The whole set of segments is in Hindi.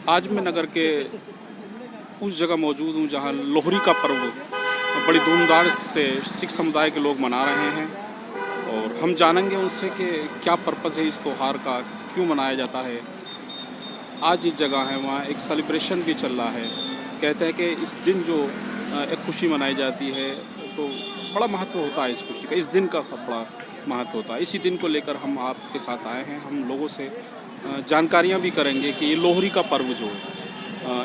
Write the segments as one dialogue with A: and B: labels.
A: आज मैं नगर के उस जगह मौजूद हूँ जहाँ लोहरी का पर्व बड़ी धूमधाम से सिख समुदाय के लोग मना रहे हैं और हम जानेंगे उनसे कि क्या पर्पज़ है इस त्यौहार का, क्यों मनाया जाता है। आज जिस जगह है वहाँ एक सेलिब्रेशन भी चल रहा है। कहते हैं कि इस दिन जो एक खुशी मनाई जाती है तो बड़ा महत्व होता है इस खुशी का, इस दिन का बड़ा महत्व होता है। इसी दिन को लेकर हम आपके साथ आए हैं। हम लोगों से जानकारियाँ भी करेंगे कि ये लोहरी का पर्व जो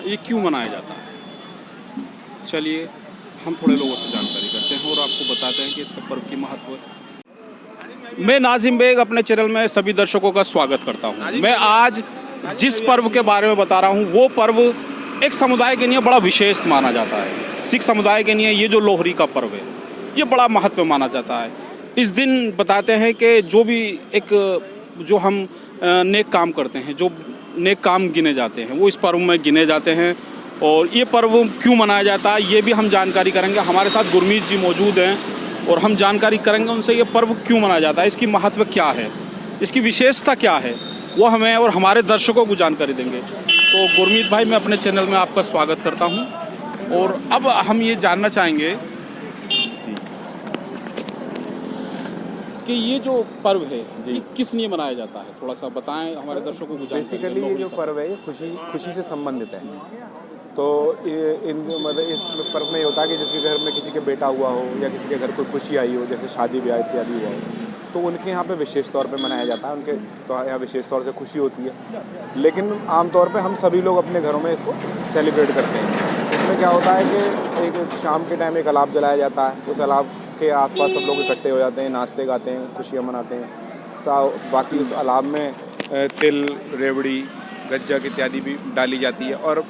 A: ये क्यों मनाया जाता है। चलिए हम थोड़े लोगों से जानकारी करते हैं और आपको बताते हैं कि इसका पर्व की महत्व। मैं नाजिम बेग अपने चैनल में सभी दर्शकों का स्वागत करता हूं। मैं आज जिस पर्व के बारे में बता रहा हूं वो पर्व एक समुदाय के लिए बड़ा विशेष माना जाता है। सिख समुदाय के लिए ये जो लोहरी का पर्व है ये बड़ा महत्व माना जाता है। इस दिन बताते हैं कि जो भी एक जो हम नेक काम करते हैं, जो नेक काम गिने जाते हैं वो इस पर्व में गिने जाते हैं। और ये पर्व क्यों मनाया जाता है ये भी हम जानकारी करेंगे। हमारे साथ गुरमीत जी मौजूद हैं और हम जानकारी करेंगे उनसे ये पर्व क्यों मनाया जाता है, इसकी महत्व क्या है, इसकी विशेषता क्या है, वो हमें और हमारे दर्शकों को जानकारी देंगे। तो गुरमीत भाई, मैं अपने चैनल में आपका स्वागत करता हूँ और अब हम ये जानना चाहेंगे कि ये जो पर्व है ये किस लिए मनाया जाता है, थोड़ा सा बताएं हमारे दर्शकों को।
B: बेसिकली ये जो पर्व है ये खुशी से संबंधित है। तो मतलब इस पर्व में ये होता है कि जिसके घर में किसी के बेटा हुआ हो या किसी के घर कोई खुशी आई हो, जैसे शादी ब्याह इत्यादि हुआ हो, तो उनके यहाँ पे विशेष तौर पे मनाया जाता है। उनके तो यहाँ विशेष तौर से खुशी होती है, लेकिन आमतौर पे हम सभी लोग अपने घरों में इसको सेलिब्रेट करते हैं। इसमें क्या होता है कि एक शाम के टाइम एक अलाव जलाया जाता है। उस अलाव के आसपास सब लोग इकट्ठे हो जाते हैं, नाचते गाते हैं, खुशियाँ मनाते हैं। बाकी उस अलाव में तिल, रेवड़ी, गज्जक इत्यादि भी डाली जाती है और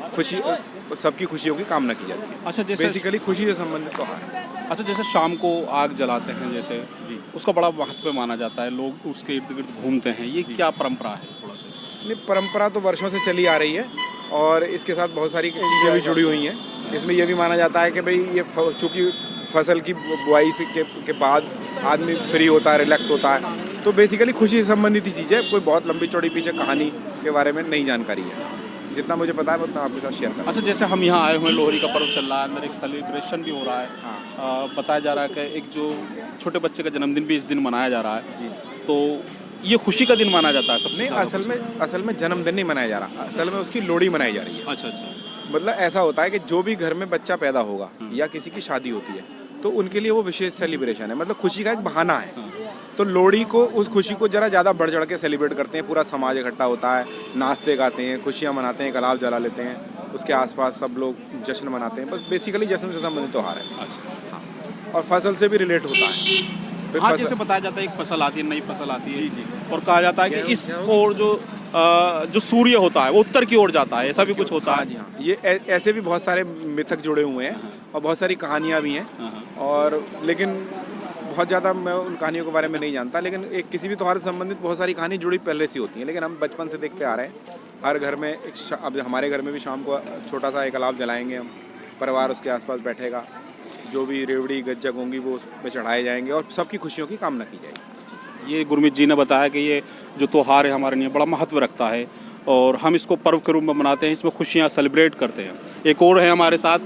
B: सबकी खुशियों की कामना की जाती है।
A: अच्छा, जैसे
B: बेसिकली खुशी से संबंधित त्यौहार है।
A: अच्छा, जैसे शाम को आग जलाते हैं जैसे जी, उसका बड़ा महत्व माना जाता है, लोग उसके इर्द गिर्द घूमते हैं, ये क्या परंपरा है? थोड़ा सा
B: नहीं, परंपरा तो वर्षों से चली आ रही है और इसके साथ बहुत सारी चीज़ें भी जुड़ी हुई हैं। इसमें यह भी माना जाता है कि भाई ये चूँकि फसल की बुआई के बाद आदमी फ्री होता है, रिलैक्स होता है, तो बेसिकली खुशी से संबंधित ही चीज़ है। कोई बहुत लंबी चौड़ी पीछे कहानी के बारे में नहीं जानकारी है। जितना मुझे पता है उतना आपके साथ शेयर करूँ।
A: अच्छा, जैसे हम यहाँ आए हुए हैं, लोहरी का पर्व चल रहा है, अंदर एक सेलिब्रेशन भी हो रहा है। बताया जा रहा है कि एक जो छोटे बच्चे का जन्मदिन भी इस दिन मनाया जा रहा है जी। तो ये खुशी का दिन माना जाता है सबसे?
B: नहीं, असल में जन्मदिन नहीं मनाया जा रहा, असल में उसकी लोहड़ी मनाई जा रही है।
A: अच्छा।
B: मतलब ऐसा होता है कि जो भी घर में बच्चा पैदा होगा या किसी की शादी होती है तो उनके लिए वो विशेष सेलिब्रेशन है, मतलब खुशी का एक बहाना है। तो लोहड़ी को, उस खुशी को ज़रा ज़्यादा बढ़ चढ़ के सेलिब्रेट करते हैं। पूरा समाज इकट्ठा होता है, नाचते गाते हैं, खुशियाँ मनाते हैं, अलाव जला लेते हैं, उसके आसपास सब लोग जश्न मनाते हैं। बस बेसिकली जश्न से संबंधित त्यौहार है।
A: अच्छा।
B: हाँ, और फसल से भी रिलेट होता है।
A: हाँ, जैसे बताया जाता है एक फसल आती है, नई फसल आती है जी। और कहा जाता है कि इस ओर जो सूर्य होता है वो उत्तर की ओर जाता है, ऐसा भी कुछ होता है?
B: हाँ, ये ऐसे भी बहुत सारे मिथक जुड़े हुए हैं और बहुत सारी कहानियाँ भी हैं। और लेकिन बहुत ज़्यादा मैं उन कहानियों के बारे में नहीं जानता, लेकिन एक किसी भी त्यौहार से संबंधित बहुत सारी कहानी जुड़ी पहले से होती हैं। लेकिन हम बचपन से देखते आ रहे हैं, हर घर में अब हमारे घर में भी शाम को छोटा सा एक अलाव जलाएंगे हम, परिवार उसके आसपास बैठेगा, जो भी रेवड़ी गज्जक होंगी वो उस पर चढ़ाए जाएंगे और सबकी खुशियों की कामना की जाएगी।
A: ये गुरमीत जी ने बताया कि ये जो त्यौहार है हमारे लिए बड़ा महत्व रखता है और हम इसको पर्व के रूप में मनाते हैं, इसमें खुशियाँ सेलिब्रेट करते हैं। एक और है हमारे साथ,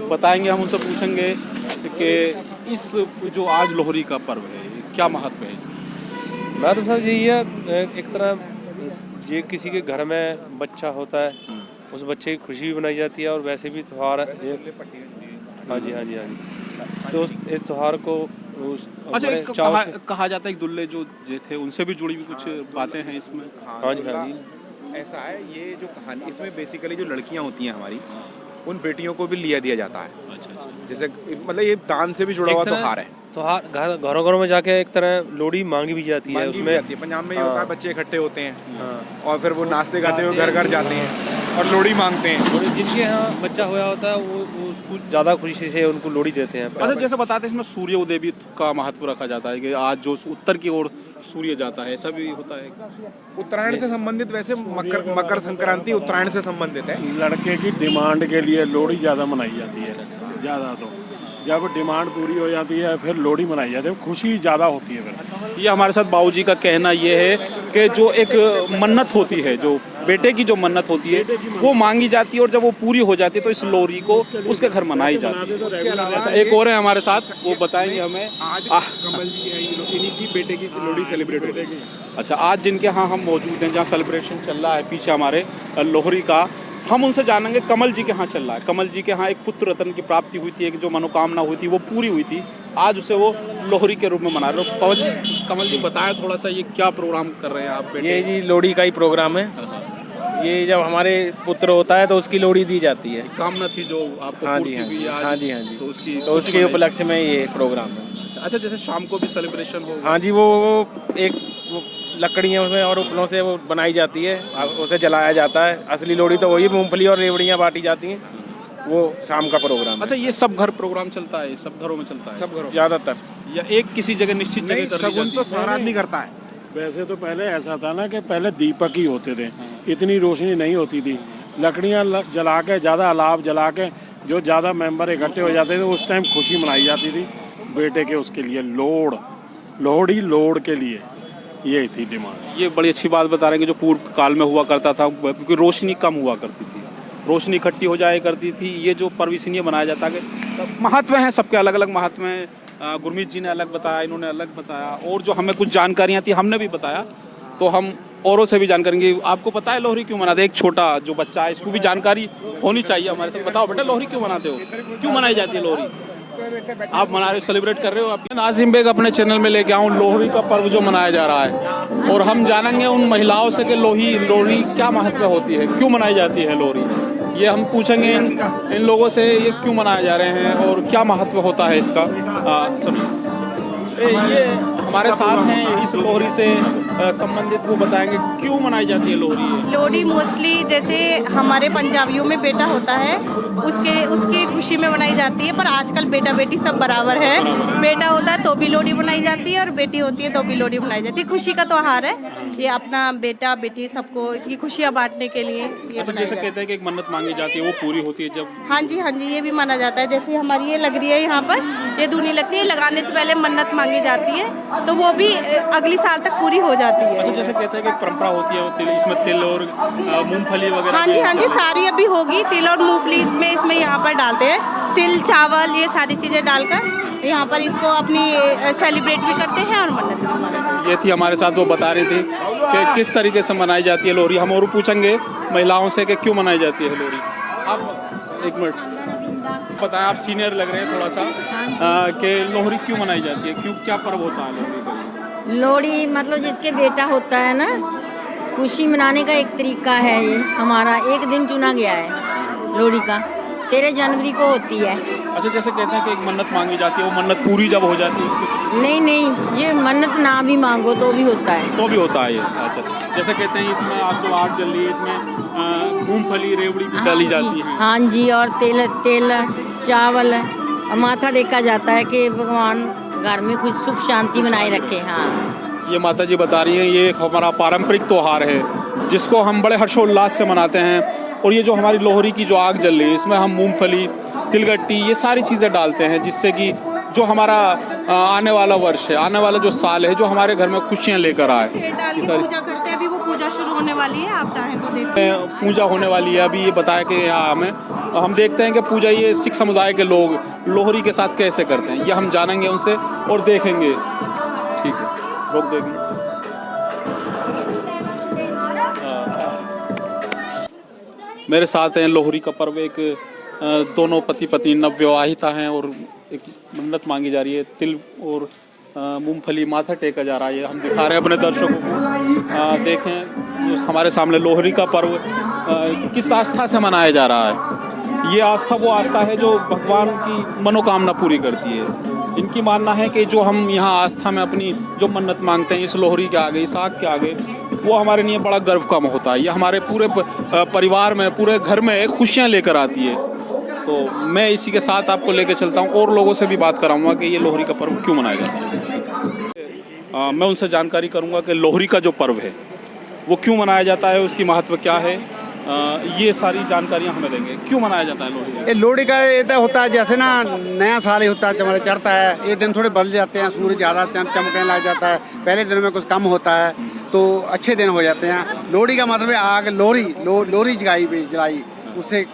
A: बताएंगे, हम उनसे पूछेंगे कि इस जो आज लोहरी का पर्व है क्या महत्व है इसका?
C: मैं तो सर यही है, एक तरह ये किसी के घर में बच्चा होता है उस बच्चे की खुशी भी मनाई जाती है और वैसे भी त्यौहार। हाँ जी। तो इस त्यौहार को
A: अच्छा, कहा जाता है कि दुल्हे जो थे उनसे भी जुड़ी भी कुछ बातें हैं इसमें?
B: हाँ जी। ऐसा है, ये जो कहानी इसमें बेसिकली जो लड़कियाँ होती हैं हमारी, उन बेटियों को भी लिया दिया जाता है। अच्छा। जैसे मतलब ये दान से भी जुड़ा हुआ त्यौहार है।
C: त्यौहार घरों में जाके एक तरह लोहड़ी मांगी भी जाती है। उसमें
B: पंजाब में ये होता है, बच्चे इकट्ठे होते हैं और फिर वो नाचते गाते हुए घर घर जाते हैं और लोहड़ी मांगते हैं।
C: जिनके यहाँ बच्चा हुआ होता है वो उसको ज़्यादा खुशी से उनको लोहड़ी देते हैं।
A: अच्छा, जैसे बताते हैं इसमें सूर्य उदय भी का महत्व रखा जाता है कि आज जो उत्तर की ओर सूर्य जाता है, ऐसा भी होता है?
B: उत्तरायण से संबंधित, वैसे मकर संक्रांति उत्तरायण से संबंधित है।
D: लड़के की डिमांड के लिए लोहड़ी ज़्यादा मनाई जाती है। ज़्यादा तो जब डिमांड पूरी हो जाती है फिर लोहड़ी मनाई जाती है, खुशी ज़्यादा होती है फिर।
A: ये हमारे साथ बाबूजी का कहना ये है कि जो एक मन्नत होती है, जो बेटे की जो मन्नत होती है वो मांगी जाती है, और जब वो पूरी हो जाती है तो इस लोहरी को उसके घर मनाई जाती है। अच्छा, एक और है हमारे साथ, वो बताएंगे हमें।
B: आज कमल जी है, इन्हीं की बेटे की लोहड़ी सेलिब्रेट हो रही है।
A: अच्छा, आज जिनके यहाँ हम मौजूद हैं, जहाँ सेलिब्रेशन चल रहा है पीछे हमारे लोहरी का, हम उनसे जानेंगे कमल जी के यहाँ चल रहा है। कमल जी के यहाँ एक पुत्र रत्न की प्राप्ति हुई थी, एक जो मनोकामना हुई थी वो पूरी हुई थी, आज उसे वो लोहरी के रूप में मना रहे हो। पवन जी, कमल जी बताएं थोड़ा सा, ये क्या प्रोग्राम कर रहे हैं आप बेटे?
E: ये जी लोहड़ी का ही प्रोग्राम है। ये जब हमारे पुत्र होता है तो उसकी लोहड़ी दी जाती है।
A: कामना थी जो आपको
E: हाँ
A: पूर्ति
E: जी, हाँ
A: हुई
E: जी,
A: आज,
E: हाँ जी, हाँ जी।
A: तो
E: तो उसके उपलक्ष्य में ये प्रोग्राम है।
A: अच्छा, जैसे शाम को भी सेलिब्रेशन होगा?
E: हाँ जी, वो एक लकड़ियाँ उसमें और उपलों से वो बनाई जाती है, उसे जलाया जाता है। असली लोहड़ी तो वही मूंगफली और रेवड़ियाँ बांटी जाती हैं, वो शाम का प्रोग्राम है।
A: अच्छा, ये सब घर प्रोग्राम चलता है, सब घरों में चलता है?
B: सब घरों
E: ज़्यादातर
A: या एक किसी जगह निश्चित जगह कर दी
B: शगुन
A: जाती
B: तो
A: है?
B: सारा आदमी करता है।
D: वैसे तो पहले ऐसा था ना कि पहले दीपक ही होते थे, इतनी रोशनी नहीं होती थी। लकड़ियाँ जला के, ज़्यादा अलाव जला के जो ज़्यादा मेंबर इकट्ठे हो जाते थे, उस टाइम खुशी मनाई जाती थी बेटे के, उसके लिए लोहड़ी लोड के लिए ये थी डिमांड।
A: ये बड़ी अच्छी बात बता रहे हैं कि जो पूर्व काल में हुआ करता था, क्योंकि रोशनी कम हुआ करती थी, रोशनी इकट्ठी हो जाया करती थी। ये जो पर्व इसलिए मनाया जाता है कि महत्व हैं, सबके अलग अलग महत्व हैं। गुरमीत जी ने अलग बताया, इन्होंने अलग बताया, और जो हमें कुछ जानकारियाँ थी हमने भी बताया, तो हम औरों से भी जानकारी लेंगे। आपको पता है लोहरी क्यों मनाते हैं? एक छोटा जो बच्चा है, इसको भी जानकारी होनी चाहिए हमारे साथ। बताओ बेटा, लोहरी क्यों मनाते हो, क्यों मनाई जाती है लोहरी? आप मना रहे हो, सेलिब्रेट कर रहे हो आप? नाजिम बेग अपने चैनल में लेके आऊँ लोहड़ी का पर्व जो मनाया जा रहा है, और हम जानेंगे उन महिलाओं से कि लोहड़ी क्या महत्व होती है, क्यों मनाई जाती है लोहड़ी। ये हम पूछेंगे इन लोगों से, ये क्यों मनाए जा रहे हैं और क्या महत्व होता है इसका। सुनिए, ये हमारे साथ हैं, इस लोहड़ी से संबंधित वो बताएंगे क्यों मनाई जाती है लोहड़ी।
F: लोहड़ी मोस्टली जैसे हमारे पंजाबियों में बेटा होता है, उसकी खुशी में मनाई जाती है, पर आजकल बेटा बेटी सब बराबर है। बेटा होता है तो भी लोहड़ी मनाई जाती है, और बेटी होती है तो भी लोहड़ी मनाई जाती है। खुशी का त्योहार है ये, अपना बेटा बेटी सबको इनकी खुशियाँ बांटने के लिए ये
A: अच्छा, जैसे कहते हैं कि एक मन्नत मांगी जाती है, वो पूरी होती है जब?
F: हाँ जी, हाँ जी, ये भी माना जाता है। जैसे हमारी ये लग रही है यहाँ पर, ये दूनी लगती है, लगाने से पहले मन्नत मांगी जाती है, तो वो भी अगली साल तक पूरी हो जाती है।
A: अच्छा, जैसे कहते हैं कि एक परंपरा होती है, इसमें तिल और मूंगफली वगैरह?
F: हाँ जी, हाँ जी, सारी अभी होगी। तिल और मूंगफली इसमें यहाँ पर डालते हैं, तिल चावल ये सारी चीज़ें डालकर यहाँ पर इसको अपनी सेलिब्रेट भी करते हैं और मन्नत भी मानते हैं।
A: ये थी हमारे साथ, वो बता रही थी कि किस तरीके से मनाई जाती है लोहड़ी। हम और पूछेंगे महिलाओं से कि क्यों मनाई जाती है लोहड़ी। आप एक मिनट बताएं, आप सीनियर लग रहे हैं थोड़ा सा, कि लोहड़ी क्यों मनाई जाती है, क्यों, क्या पर्व होता है लोहड़ी का?
G: लोहड़ी मतलब जिसके बेटा होता है ना, खुशी मनाने का एक तरीका है। ये हमारा एक दिन चुना गया है लोहड़ी का, 13 जनवरी को होती है।
A: अच्छा, जैसे कहते हैं कि एक मन्नत मांगी जाती है, वो मन्नत पूरी जब हो जाती है उसको?
G: नहीं, ये मन्नत ना भी मांगो तो भी होता है।
A: तो भी होता है ये? अच्छा, जैसे कहते हैं इसमें आप जो आग जल रही है, इसमें मूंगफली रेवड़ी भी डाली जाती है?
G: हाँ जी, और तेल चावल और माथा टेका जाता है कि भगवान घर में कुछ सुख शांति बनाए रखे। हाँ,
A: ये माता जी बता रही हैं, ये एक हमारा पारंपरिक त्यौहार है जिसको हम बड़े हर्षोल्लास से मनाते हैं। और ये जो हमारी लोहड़ी की जो आग जल रही है, इसमें हम मूंगफली, तिलगट्टी, ये सारी चीज़ें डालते हैं, जिससे कि जो हमारा आने वाला वर्ष है, आने वाला जो साल है, जो हमारे घर में खुशियाँ लेकर आए।
F: पूजा करते हैं, अभी वो पूजा शुरू होने वाली है, आप चाहें तो देखें।
A: पूजा होने वाली है, अभी ये बताया कि यहाँ हम देखते हैं कि पूजा ये सिख समुदाय के लोग लोहड़ी के साथ कैसे करते हैं, ये हम जानेंगे उनसे और देखेंगे। ठीक है, रोक देंगे। मेरे साथ हैं, लोहड़ी का पर्व, एक दोनों पति पत्नी नवविवाहिता हैं और एक मन्नत मांगी जा रही है, तिल और मूंगफली माथा टेका जा रहा है। ये हम दिखा रहे हैं अपने दर्शकों को। देखें जो हमारे सामने लोहड़ी का पर्व किस आस्था से मनाया जा रहा है। ये आस्था वो आस्था है जो भगवान की मनोकामना पूरी करती है। इनकी मानना है कि जो हम यहाँ आस्था में अपनी जो मन्नत मांगते हैं इस लोहड़ी के आगे, इस आग के आगे, वो हमारे लिए बड़ा गर्व का होता है। ये हमारे पूरे परिवार में, पूरे घर में एक खुशियाँ लेकर आती है। तो मैं इसी के साथ आपको लेकर चलता हूँ और लोगों से भी बात कराऊंगा कि ये लोहड़ी का पर्व क्यों मनाया जाता है। मैं उनसे जानकारी करूंगा कि लोहड़ी का जो पर्व है वो क्यों मनाया जाता है, उसकी महत्व क्या है, ये सारी जानकारियाँ हमें देंगे। क्यों मनाया जाता है लोहड़ी?
H: ये लोहड़ी का ये तो होता है जैसे ना नया साल ही होता है, हमारे चढ़ता है, ये दिन थोड़े बदल जाते हैं, सूर्य ज़्यादा चमकने लग जाता है, पहले दिन में कुछ कम होता है, तो अच्छे दिन हो जाते हैं। लोहड़ी का मतलब है आग, लोहरी जलाई उससे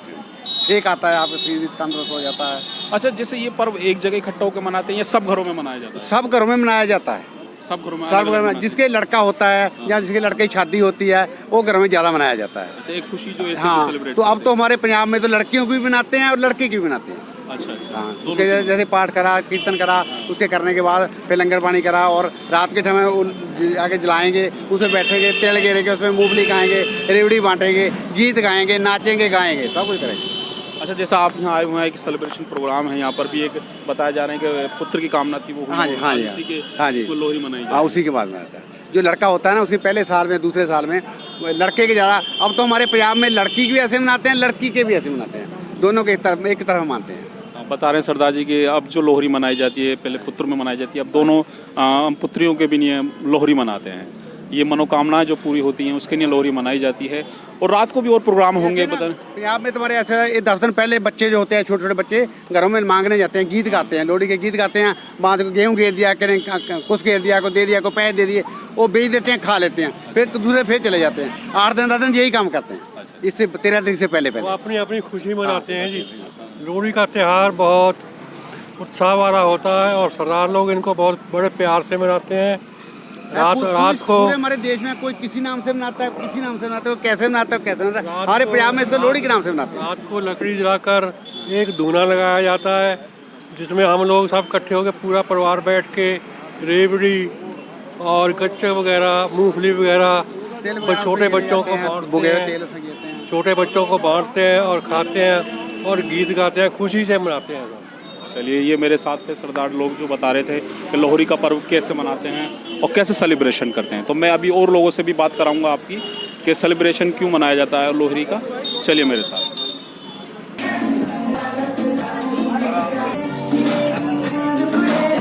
H: सेक आता है, आपका शरीर तंदुरुस्त हो जाता है।
A: अच्छा, जैसे ये पर्व एक जगह इकट्ठा होकर मनाते हैं या सब घरों में मनाया जाता है?
H: सब घरों में मनाया जाता है,
A: सब घरों में
H: सब
A: अलग-अलग
H: घरों में।
A: मनाते हैं।
H: जिसके लड़का होता है या जिसके लड़के की शादी होती है वो घरों में ज़्यादा मनाया जाता है।
A: अच्छा, एक खुशी जो ऐसे
H: हाँ,
A: सेलिब्रेट
H: तो अब तो हमारे पंजाब में तो लड़कियों की भी मनाते हैं और लड़के की भी मनाते हैं।
A: अच्छा अच्छा,
H: हाँ,
A: दोनों
H: उसके जैसे पाठ करा, कीर्तन करा, उसके करने के बाद फिर लंगर पानी करा और रात के समय आके जलाएंगे, उसमें बैठेंगे, तेल गिरेंगे, उसमें मूंगफली खाएंगे, रेवड़ी बांटेंगे, गीत गाएंगे, नाचेंगे गाएंगे, सब कुछ करेंगे।
A: अच्छा, जैसा आप यहाँ आए हुए हैं, एक सेलिब्रेशन प्रोग्राम है यहाँ पर भी, एक बताया जा रहा है कि पुत्र की कामना थी वो हुई,
H: हाँ जी, हाँ जी,
A: उसी के
H: हाँ जी।
A: उसमें लोहरी मनाई
H: हाँ,
A: जाती
H: उसी के बाद मनाता है। जो लड़का होता है ना उसके पहले साल में, दूसरे साल में लड़के के ज़्यादा। अब तो हमारे पंजाब में लड़की के भी ऐसे मनाते हैं, लड़की के भी ऐसे मनाते हैं, दोनों के एक तरफ मानते हैं।
A: है। बता रहे हैं सरदार जी कि अब जो लोहरी मनाई जाती है, पहले पुत्र में मनाई जाती है, अब दोनों पुत्रियों के भी लिए लोहरी मनाते हैं। ये मनोकामनाएं जो पूरी होती हैं उसके लिए लोहरी मनाई जाती है। और रात को भी और प्रोग्राम होंगे, पता नहीं।
H: पंजाब में तुम्हारे ऐसे ये 10 दिन पहले बच्चे जो होते हैं, छोटे छोटे बच्चे घरों में मांगने जाते हैं, गीत गाते हैं, लोहड़ी के गीत गाते हैं। वहाँ से गेहूँ घेर दिया, कुछ घेर दिया, को दे दिया, को पैसे दे दिए, वो बेच देते हैं, खा लेते हैं, फिर तो दूसरे फिर चले जाते हैं। 8 दिन 10 दिन यही काम करते हैं, इससे 13 दिन से पहले
C: वो अपनी अपनी खुशी मनाते हैं जी। लोहड़ी का त्यौहार बहुत उत्साह वाला होता है और सरदार लोग इनको बहुत बड़े प्यार से मनाते हैं। रात को
H: पूरे हमारे देश में कोई किसी नाम से मनाता है, किसी नाम से मनाता है, कैसे मनाता है, कैसे मनाता है। हमारे पंजाब में इसको लोहड़ी के नाम से मनाते हैं।
C: रात को लकड़ी जलाकर एक धूना लगाया जाता है जिसमें हम लोग सब इकट्ठे होकर पूरा परिवार बैठ के रेवड़ी और गच्चे वगैरह, मूंगफली वगैरह छोटे बच्चों को बांटते हैं, छोटे बच्चों को बांटते हैं और खाते हैं और गीत गाते हैं, खुशी से मनाते हैं।
A: चलिए, ये मेरे साथ थे सरदार लोग जो बता रहे थे कि लोहड़ी का पर्व कैसे मनाते हैं और कैसे सेलिब्रेशन करते हैं। तो मैं अभी और लोगों से भी बात कराऊंगा आपकी कि सेलिब्रेशन क्यों मनाया जाता है लोहड़ी का। चलिए मेरे साथ।